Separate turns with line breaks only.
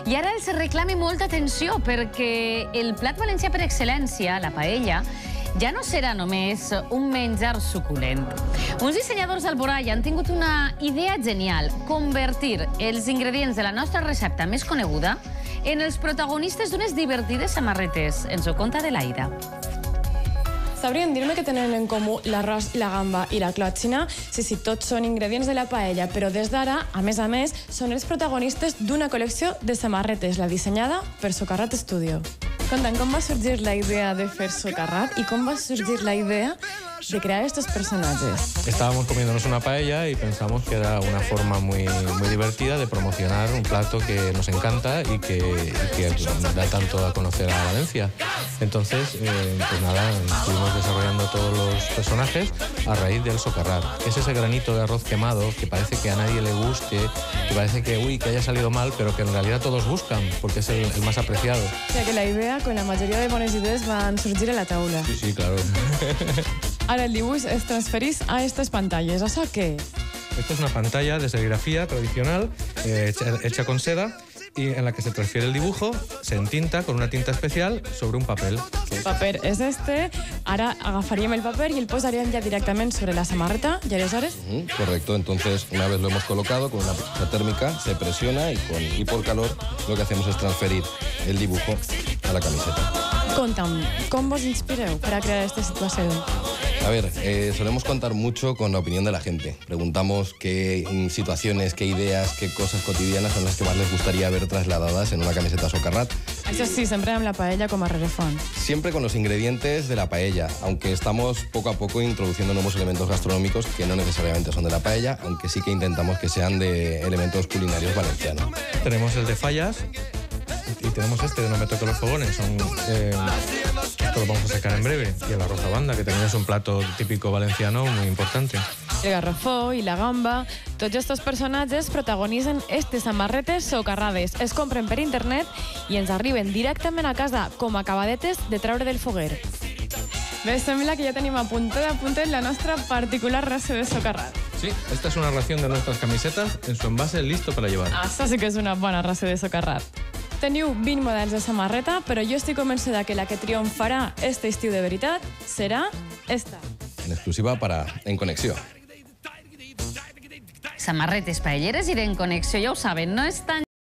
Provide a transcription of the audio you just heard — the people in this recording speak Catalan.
I ara els reclami molta atenció perquè el plat valencià per excel·lència, la paella, ja no serà només un menjar suculent. Uns dissenyadors d'Alboraya han tingut una idea genial: convertir els ingredients de la nostra recepta més coneguda en els protagonistes d'unes divertides samarretes. Ens ho conta Adelaida.
Sabrien dir-me què tenen en comú l'arròs, la gamba i la clòtxina? Sí, tots són ingredients de la paella, però des d'ara, a més, són els protagonistes d'una col·lecció de samarretes, la dissenyada per Socarrat Studio. Conta'm, com va sorgir la idea de fer Socarrat i com va sorgir la idea de crear estos personajes?
Estábamos comiéndonos una paella y pensamos que era una forma muy divertida de promocionar un plato que nos encanta y que da tanto a conocer a Valencia. Entonces, pues nada, estuvimos desarrollando todos los personajes a raíz del Socarrat. Es ese granito de arroz quemado que parece que a nadie le guste, que parece que haya salido mal, pero que en realidad todos buscan, porque es el más apreciado.
O sea que la idea, con la majoria de bones idees, van sorgir a la taula.
Sí, claro.
Ara el dibuix es transferís a estas pantalles. ¿Això què és?
Esta es una pantalla de serigrafía tradicional hecha con seda y en la que se transfiere el dibujo, se entinta con una tinta especial sobre un papel.
El paper és este. Ara agafaríem el paper y el posaríem ya directamente sobre la samarreta. ¿Y aleshores?
Correcto. Entonces, una vez lo hemos colocado, con una prensa térmica se presiona y por calor lo que hacemos es transferir el dibujo a la camiseta.
Conta'm, com vos inspireu per a crear aquesta situació?
A ver, solemos contar mucho con la opinión de la gente. Preguntamos qué situaciones, qué ideas, qué cosas cotidianas son las que más les gustaría ver trasladadas en una camiseta Socarrat.
Això sí, sempre amb la paella com a rerefons.
Siempre con los ingredientes de la paella, aunque estamos poco a poco introduciendo nuevos elementos gastronómicos que no necesariamente son de la paella, aunque sí que intentamos que sean de elementos culinarios valencianos.
Tenemos el de fallas y tenemos este de no me toque los fogones. Esto lo vamos a sacar en breve. Y el arroz a banda, que también es un plato típico valenciano muy importante.
El garrofó i la gamba, tots estos personatges protagonitzen estes samarretes socarrades. Es compren per internet i ens arriben directament a casa com acabadetes de treure del foguer. Bé, sembla que ja tenim a puntet la nostra particular ració de socarrat.
Sí, esta es una ración de nuestras camisetas en su envase listo para llevar.
Això sí que és una bona ració de socarrat. Teniu 20 models de samarreta, però jo estic convençuda que la que triomfarà este estiu de veritat serà esta.
En exclusiva para En Conexió.
Samarretes paelleres i en connexió, ja ho saben, no és tan